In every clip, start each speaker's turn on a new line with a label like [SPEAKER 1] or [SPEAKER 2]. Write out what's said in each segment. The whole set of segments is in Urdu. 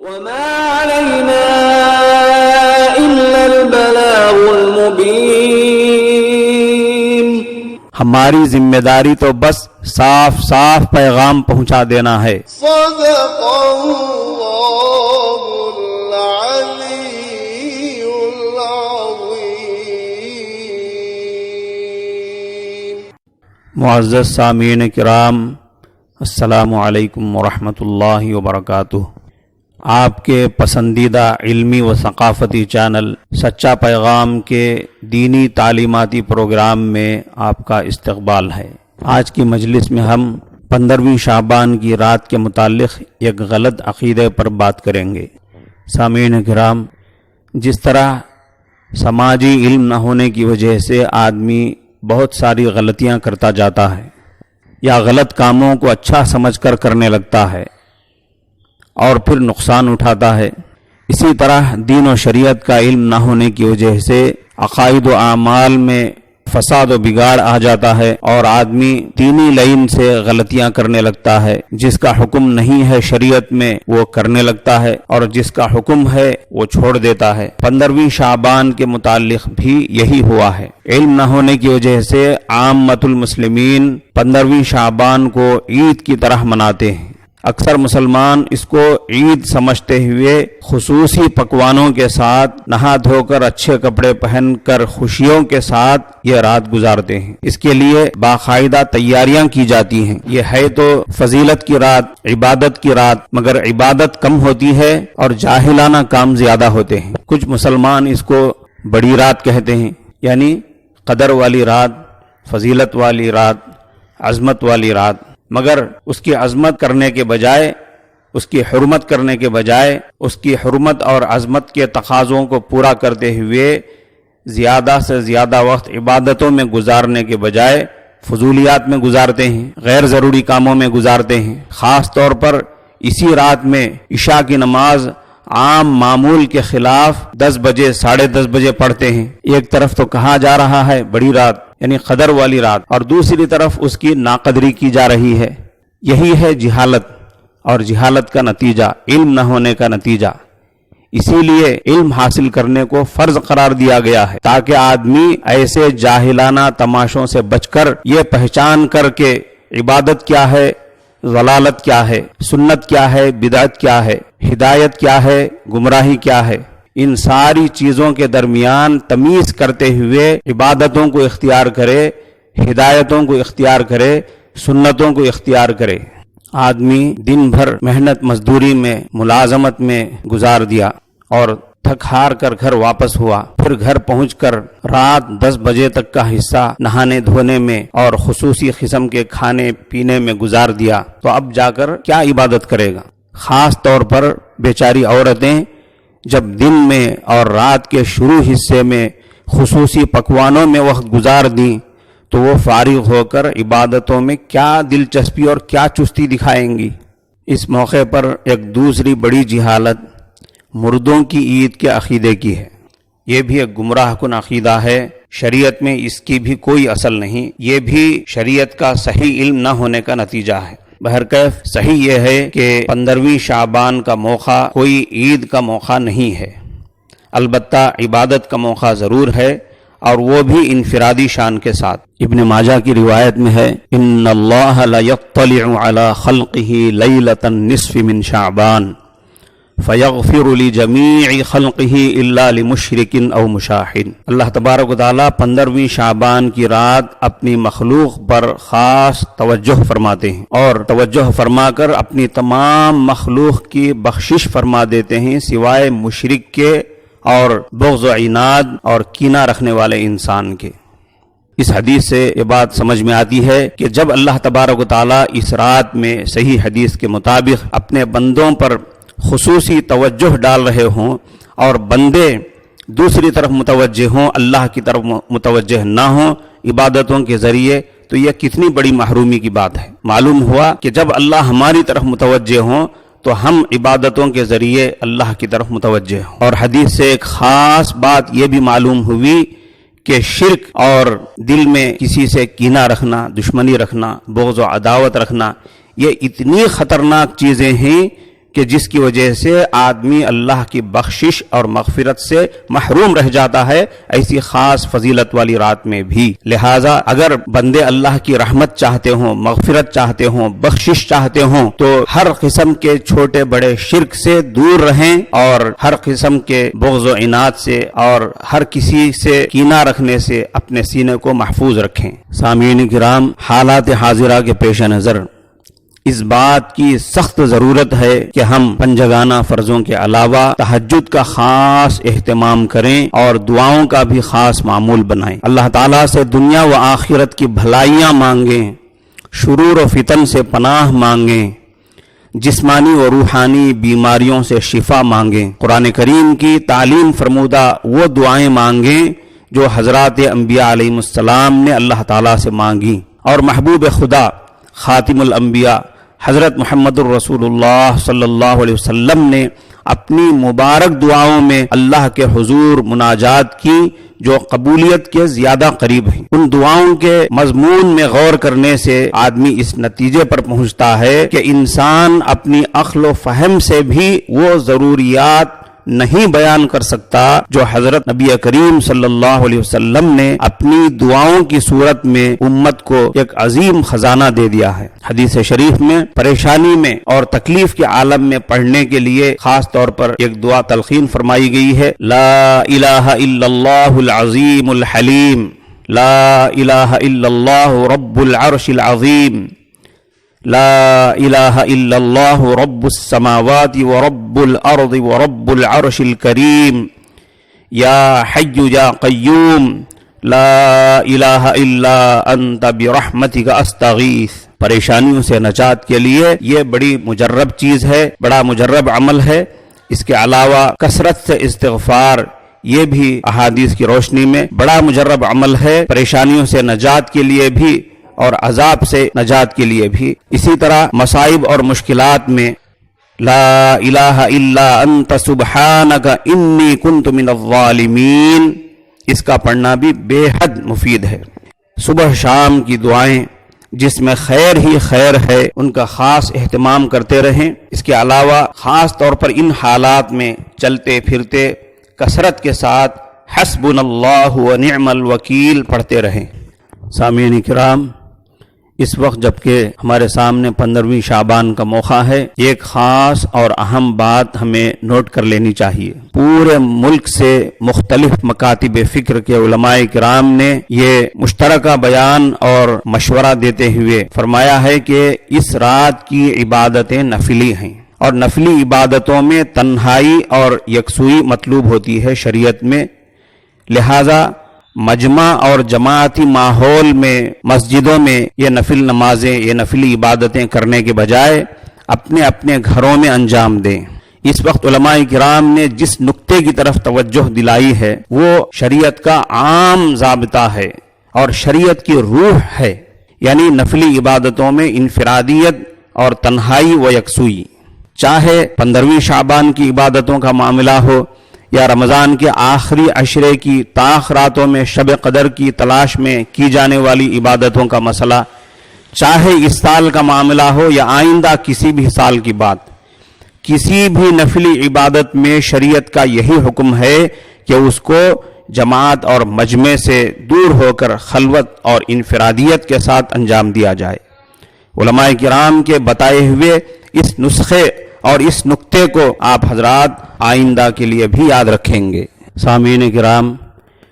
[SPEAKER 1] وما علينا إلا البلاغ المبين.
[SPEAKER 2] ہماری ذمہ داری تو بس صاف صاف پیغام پہنچا دینا ہے.
[SPEAKER 3] صدق اللہ العلی العظیم.
[SPEAKER 2] معزز سامعین کرام، السلام علیکم ورحمۃ اللہ وبرکاتہ. آپ کے پسندیدہ علمی و ثقافتی چینل سچا پیغام کے دینی تعلیماتی پروگرام میں آپ کا استقبال ہے. آج کی مجلس میں ہم 15ویں شعبان کی رات کے متعلق ایک غلط عقیدے پر بات کریں گے. سامعین کرام، جس طرح سماجی علم نہ ہونے کی وجہ سے آدمی بہت ساری غلطیاں کرتا جاتا ہے یا غلط کاموں کو اچھا سمجھ کر کرنے لگتا ہے اور پھر نقصان اٹھاتا ہے، اسی طرح دین و شریعت کا علم نہ ہونے کی وجہ سے عقائد و اعمال میں فساد و بگاڑ آ جاتا ہے اور آدمی دینی لائن سے غلطیاں کرنے لگتا ہے. جس کا حکم نہیں ہے شریعت میں وہ کرنے لگتا ہے اور جس کا حکم ہے وہ چھوڑ دیتا ہے. 15ویں شعبان کے متعلق بھی یہی ہوا ہے. علم نہ ہونے کی وجہ سے عامۃ المسلمین 15ویں شعبان کو عید کی طرح مناتے ہیں. اکثر مسلمان اس کو عید سمجھتے ہوئے خصوصی پکوانوں کے ساتھ نہا دھو کر اچھے کپڑے پہن کر خوشیوں کے ساتھ یہ رات گزارتے ہیں. اس کے لیے باقاعدہ تیاریاں کی جاتی ہیں. یہ ہے تو فضیلت کی رات، عبادت کی رات، مگر عبادت کم ہوتی ہے اور جاہلانہ کام زیادہ ہوتے ہیں. کچھ مسلمان اس کو بڑی رات کہتے ہیں، یعنی قدر والی رات، فضیلت والی رات، عظمت والی رات، مگر اس کی عظمت کرنے کے بجائے، اس کی حرمت کرنے کے بجائے، اس کی حرمت اور عظمت کے تقاضوں کو پورا کرتے ہوئے زیادہ سے زیادہ وقت عبادتوں میں گزارنے کے بجائے فضولیات میں گزارتے ہیں، غیر ضروری کاموں میں گزارتے ہیں. خاص طور پر اسی رات میں عشاء کی نماز عام معمول کے خلاف 10 بجے 10:30 بجے پڑھتے ہیں. ایک طرف تو کہا جا رہا ہے بڑی رات یعنی قدر والی رات، اور دوسری طرف اس کی ناقدری کی جا رہی ہے. یہی ہے جہالت، اور جہالت کا نتیجہ علم نہ ہونے کا نتیجہ. اسی لیے علم حاصل کرنے کو فرض قرار دیا گیا ہے تاکہ آدمی ایسے جاہلانہ تماشوں سے بچ کر یہ پہچان کر کے عبادت کیا ہے، ضلالت کیا ہے، سنت کیا ہے، بدعت کیا ہے، ہدایت کیا ہے، گمراہی کیا ہے، ان ساری چیزوں کے درمیان تمیز کرتے ہوئے عبادتوں کو اختیار کرے، ہدایتوں کو اختیار کرے، سنتوں کو اختیار کرے. آدمی دن بھر محنت مزدوری میں ملازمت میں گزار دیا اور تھک ہار کر گھر واپس ہوا، پھر گھر پہنچ کر رات 10 بجے تک کا حصہ نہانے دھونے میں اور خصوصی قسم کے کھانے پینے میں گزار دیا، تو اب جا کر کیا عبادت کرے گا؟ خاص طور پر بیچاری عورتیں جب دن میں اور رات کے شروع حصے میں خصوصی پکوانوں میں وقت گزار دیں تو وہ فارغ ہو کر عبادتوں میں کیا دلچسپی اور کیا چستی دکھائیں گی. اس موقع پر ایک دوسری بڑی جہالت مردوں کی عید کے عقیدے کی ہے. یہ بھی ایک گمراہ کن عقیدہ ہے. شریعت میں اس کی بھی کوئی اصل نہیں. یہ بھی شریعت کا صحیح علم نہ ہونے کا نتیجہ ہے. بہرکیف صحیح یہ ہے کہ 15ویں شعبان کا موقع کوئی عید کا موقع نہیں ہے، البتہ عبادت کا موقع ضرور ہے، اور وہ بھی انفرادی شان کے ساتھ. ابن ماجہ کی روایت میں ہے، ان اللہ لا یطلع علی خلقہ لیلۃ النصف من شعبان فیغفر لجمیع خلقہ الا لمشرک او مشاہد. اللہ تبارک و تعالیٰ 15ویں شعبان کی رات اپنی مخلوق پر خاص توجہ فرماتے ہیں اور توجہ فرما کر اپنی تمام مخلوق کی بخشش فرما دیتے ہیں سوائے مشرک کے اور بغض و عناد اور کینہ رکھنے والے انسان کے. اس حدیث سے یہ بات سمجھ میں آتی ہے کہ جب اللہ تبارک و تعالیٰ اس رات میں صحیح حدیث کے مطابق اپنے بندوں پر خصوصی توجہ ڈال رہے ہوں اور بندے دوسری طرف متوجہ ہوں، اللہ کی طرف متوجہ نہ ہوں عبادتوں کے ذریعے، تو یہ کتنی بڑی محرومی کی بات ہے. معلوم ہوا کہ جب اللہ ہماری طرف متوجہ ہوں تو ہم عبادتوں کے ذریعے اللہ کی طرف متوجہ ہوں. اور حدیث سے ایک خاص بات یہ بھی معلوم ہوئی کہ شرک اور دل میں کسی سے کینہ رکھنا، دشمنی رکھنا، بغض و عداوت رکھنا، یہ اتنی خطرناک چیزیں ہیں کہ جس کی وجہ سے آدمی اللہ کی بخشش اور مغفرت سے محروم رہ جاتا ہے، ایسی خاص فضیلت والی رات میں بھی۔ لہٰذا اگر بندے اللہ کی رحمت چاہتے ہوں، مغفرت چاہتے ہوں، بخشش چاہتے ہوں، تو ہر قسم کے چھوٹے بڑے شرک سے دور رہیں اور ہر قسم کے بغض و عناد سے اور ہر کسی سے کینہ رکھنے سے اپنے سینے کو محفوظ رکھیں۔ سامعین کرام، حالات حاضرہ کے پیش نظر اس بات کی سخت ضرورت ہے کہ ہم پنجگانہ فرضوں کے علاوہ تہجد کا خاص اہتمام کریں اور دعاؤں کا بھی خاص معمول بنائیں۔ اللہ تعالیٰ سے دنیا و آخرت کی بھلائیاں مانگیں، شرور و فتن سے پناہ مانگیں، جسمانی و روحانی بیماریوں سے شفا مانگیں، قرآن کریم کی تعلیم فرمودہ وہ دعائیں مانگیں جو حضرات انبیاء علیہ السلام نے اللہ تعالیٰ سے مانگی، اور محبوب خدا خاتم الانبیاء حضرت محمد الرسول اللہ صلی اللہ علیہ وسلم نے اپنی مبارک دعاؤں میں اللہ کے حضور مناجات کی جو قبولیت کے زیادہ قریب ہیں۔ ان دعاؤں کے مضمون میں غور کرنے سے آدمی اس نتیجے پر پہنچتا ہے کہ انسان اپنی عقل و فہم سے بھی وہ ضروریات نہیں بیان کر سکتا جو حضرت نبی کریم صلی اللہ علیہ وسلم نے اپنی دعاؤں کی صورت میں امت کو ایک عظیم خزانہ دے دیا ہے۔ حدیث شریف میں پریشانی میں اور تکلیف کے عالم میں پڑھنے کے لیے خاص طور پر ایک دعا تلقین فرمائی گئی ہے، لا الہ الا اللہ العظیم الحلیم، لا الہ الا اللہ رب العرش العظیم، لا الہ الا اللہ رب السماوات ورب الارض ورب العرش الکریم، یا حی یا قیوم، لا الہ الا انت برحمتک استغیث۔ پریشانیوں سے نجات کے لیے یہ بڑی مجرب چیز ہے، بڑا مجرب عمل ہے۔ اس کے علاوہ کثرت سے استغفار، یہ بھی احادیث کی روشنی میں بڑا مجرب عمل ہے، پریشانیوں سے نجات کے لیے بھی اور عذاب سے نجات کے لیے بھی۔ اسی طرح مصائب اور مشکلات میں لا الہ الا انت سبحانک انی کنت من الظالمین، اس کا پڑھنا بھی بے حد مفید ہے۔ صبح شام کی دعائیں جس میں خیر ہی خیر ہے ان کا خاص اہتمام کرتے رہیں۔ اس کے علاوہ خاص طور پر ان حالات میں چلتے پھرتے کثرت کے ساتھ حسبنا اللہ و نعم الوکیل پڑھتے رہیں۔ سامعین کرام، اس وقت جبکہ ہمارے سامنے 15ویں شعبان کا موقع ہے، ایک خاص اور اہم بات ہمیں نوٹ کر لینی چاہیے۔ پورے ملک سے مختلف مکاتب فکر کے علماء کرام نے یہ مشترکہ بیان اور مشورہ دیتے ہوئے فرمایا ہے کہ اس رات کی عبادتیں نفلی ہیں، اور نفلی عبادتوں میں تنہائی اور یکسوئی مطلوب ہوتی ہے شریعت میں۔ لہذا مجمع اور جماعتی ماحول میں مسجدوں میں یہ نفل نمازیں، یہ نفلی عبادتیں کرنے کے بجائے اپنے اپنے گھروں میں انجام دیں۔ اس وقت علماء کرام نے جس نقطے کی طرف توجہ دلائی ہے وہ شریعت کا عام ضابطہ ہے اور شریعت کی روح ہے، یعنی نفلی عبادتوں میں انفرادیت اور تنہائی و یکسوئی۔ چاہے 15ویں شعبان کی عبادتوں کا معاملہ ہو یا رمضان کے آخری عشرے کی طاق راتوں میں شب قدر کی تلاش میں کی جانے والی عبادتوں کا مسئلہ، چاہے اس سال کا معاملہ ہو یا آئندہ کسی بھی سال کی بات، کسی بھی نفلی عبادت میں شریعت کا یہی حکم ہے کہ اس کو جماعت اور مجمع سے دور ہو کر خلوت اور انفرادیت کے ساتھ انجام دیا جائے۔ علماء کرام کے بتائے ہوئے اس نسخے اور اس نقطے کو آپ حضرات آئندہ کے لیے بھی یاد رکھیں گے۔ سامعین کرام،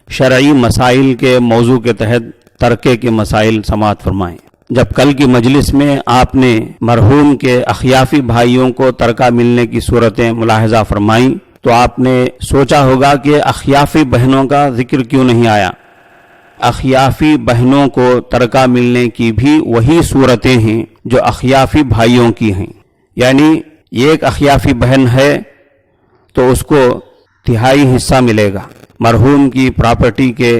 [SPEAKER 2] شرعی مسائل کے موضوع کے تحت ترکے کے مسائل سماعت فرمائیں۔ جب کل کی مجلس میں آپ نے مرحوم کے اخیافی بھائیوں کو ترکہ ملنے کی صورتیں ملاحظہ فرمائیں تو آپ نے سوچا ہوگا کہ اخیافی بہنوں کا ذکر کیوں نہیں آیا۔ اخیافی بہنوں کو ترکہ ملنے کی بھی وہی صورتیں ہیں جو اخیافی بھائیوں کی ہیں، یعنی ایک اخیافی بہن ہے تو اس کو تہائی حصہ ملے گا، مرحوم کی پراپرٹی کے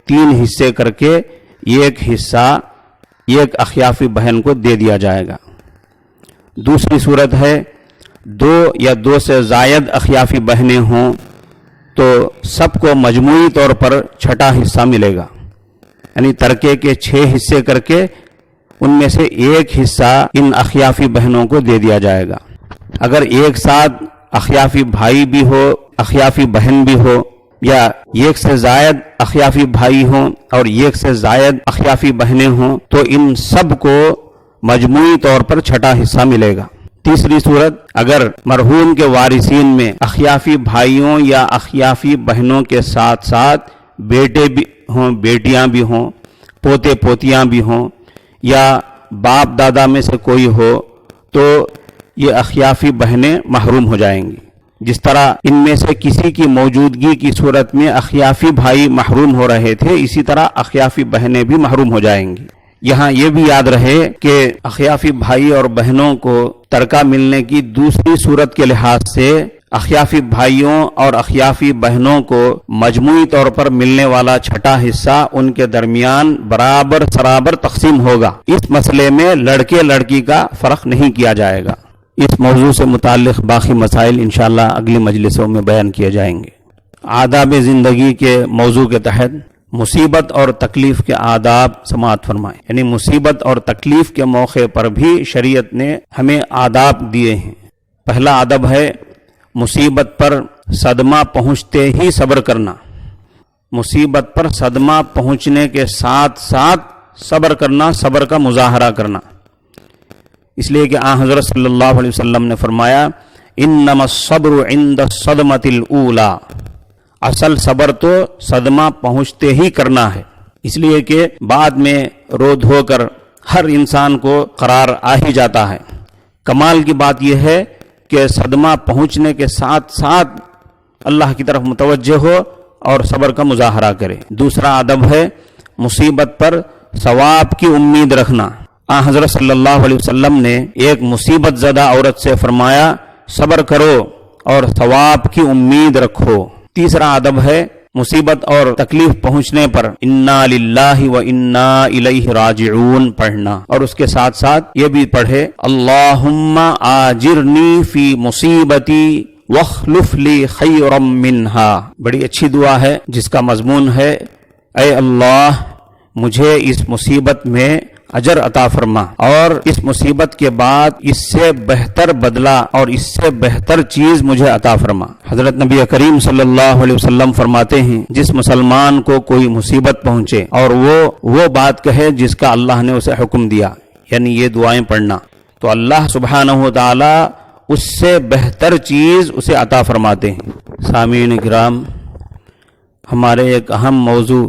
[SPEAKER 2] 3 حصے کر کے ایک حصہ ایک اخیافی بہن کو دے دیا جائے گا۔ دوسری صورت ہے 2 یا 2 سے زائد اخیافی بہنیں ہوں تو سب کو مجموعی طور پر 6واں حصہ ملے گا، یعنی ترکے کے 6 حصے کر کے ان میں سے ایک حصہ ان اخیافی بہنوں کو دے دیا جائے گا۔ اگر ایک ساتھ اخیافی بھائی بھی ہو، اخیافی بہن بھی ہو، یا ایک سے زائد اخیافی بھائی ہوں اور ایک سے زائد اخیافی بہنیں ہوں، تو ان سب کو مجموعی طور پر چھٹا حصہ ملے گا۔ تیسری صورت، اگر مرحوم کے وارثین میں اخیافی بھائیوں یا اخیافی بہنوں کے ساتھ ساتھ بیٹے بھی ہوں، بیٹیاں بھی ہوں، پوتے پوتیاں بھی ہوں، یا باپ دادا میں سے کوئی ہو، تو یہ اخیافی بہنیں محروم ہو جائیں گی۔ جس طرح ان میں سے کسی کی موجودگی کی صورت میں اخیافی بھائی محروم ہو رہے تھے، اسی طرح اخیافی بہنیں بھی محروم ہو جائیں گی۔ یہاں یہ بھی یاد رہے کہ اخیافی بھائی اور بہنوں کو ترکہ ملنے کی دوسری صورت کے لحاظ سے اخیافی بھائیوں اور اخیافی بہنوں کو مجموعی طور پر ملنے والا چھٹا حصہ ان کے درمیان برابر سرابر تقسیم ہوگا۔ اس مسئلے میں لڑکے لڑکی کا فرق نہیں کیا جائے گا۔ اس موضوع سے متعلق باقی مسائل انشاءاللہ اگلی مجلسوں میں بیان کیے جائیں گے۔ آداب زندگی کے موضوع کے تحت مصیبت اور تکلیف کے آداب سماعت فرمائیں، یعنی مصیبت اور تکلیف کے موقع پر بھی شریعت نے ہمیں آداب دیے ہیں۔ پہلا ادب ہے مصیبت پر صدمہ پہنچتے ہی صبر کرنا۔ مصیبت پر صدمہ پہنچنے کے ساتھ ساتھ صبر کرنا، صبر کا مظاہرہ کرنا، اس لیے کہ آن حضرت صلی اللہ علیہ وسلم نے فرمایا انما الصبر عند الصدمۃ الاولی، اصل صبر تو صدمہ پہنچتے ہی کرنا ہے، اس لیے کہ بعد میں رو دھو کر ہر انسان کو قرار آ ہی جاتا ہے۔ کمال کی بات یہ ہے کہ صدمہ پہنچنے کے ساتھ ساتھ اللہ کی طرف متوجہ ہو اور صبر کا مظاہرہ کرے۔ دوسرا ادب ہے مصیبت پر ثواب کی امید رکھنا۔ حضرت صلی اللہ علیہ وسلم نے ایک مصیبت زدہ عورت سے فرمایا صبر کرو اور ثواب کی امید رکھو۔ تیسرا ادب ہے مصیبت اور تکلیف پہنچنے پر انا للہ و انا الیہ راجعون پڑھنا، اور اس کے ساتھ ساتھ یہ بھی پڑھے اللہم آجرنی فی مصیبتی واخلف لی خیرا منہا۔ بڑی اچھی دعا ہے جس کا مضمون ہے اے اللہ مجھے اس مصیبت میں اجر عطا فرما، اور اس مصیبت کے بعد اس سے بہتر بدلہ اور اس سے بہتر چیز مجھے عطا فرما۔ حضرت نبی کریم صلی اللہ علیہ وسلم فرماتے ہیں جس مسلمان کو کوئی مصیبت پہنچے اور وہ بات کہے جس کا اللہ نے اسے حکم دیا، یعنی یہ دعائیں پڑھنا، تو اللہ سبحانہ و تعالی اس سے بہتر چیز اسے عطا فرماتے ہیں۔ سامعین کرام، ہمارے ایک اہم موضوع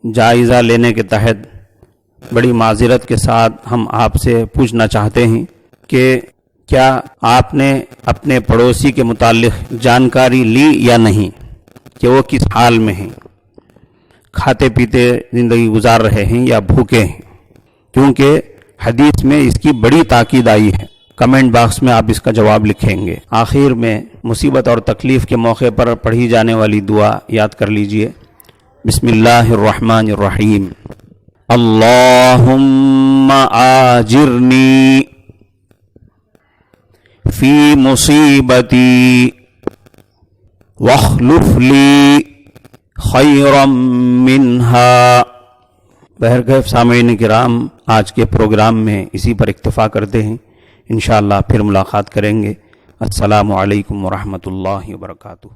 [SPEAKER 2] جائزہ لینے کے تحت بڑی معذرت کے ساتھ ہم آپ سے پوچھنا چاہتے ہیں کہ کیا آپ نے اپنے پڑوسی کے متعلق جانکاری لی یا نہیں کہ وہ کس حال میں ہیں، کھاتے پیتے زندگی گزار رہے ہیں یا بھوکے ہیں؟ کیونکہ حدیث میں اس کی بڑی تاکید آئی ہے۔ کمنٹ باکس میں آپ اس کا جواب لکھیں گے۔ آخر میں مصیبت اور تکلیف کے موقع پر پڑھی جانے والی دعا یاد کر لیجئے۔ بسم اللہ الرحمن الرحیم، اللہم آجرنی فی مصیبتی واخلف لی خیرا منہا۔ بہرکیف سامعین کرام، آج کے پروگرام میں اسی پر اکتفا کرتے ہیں، انشاءاللہ پھر ملاقات کریں گے۔ السلام علیکم ورحمۃ اللہ وبرکاتہ۔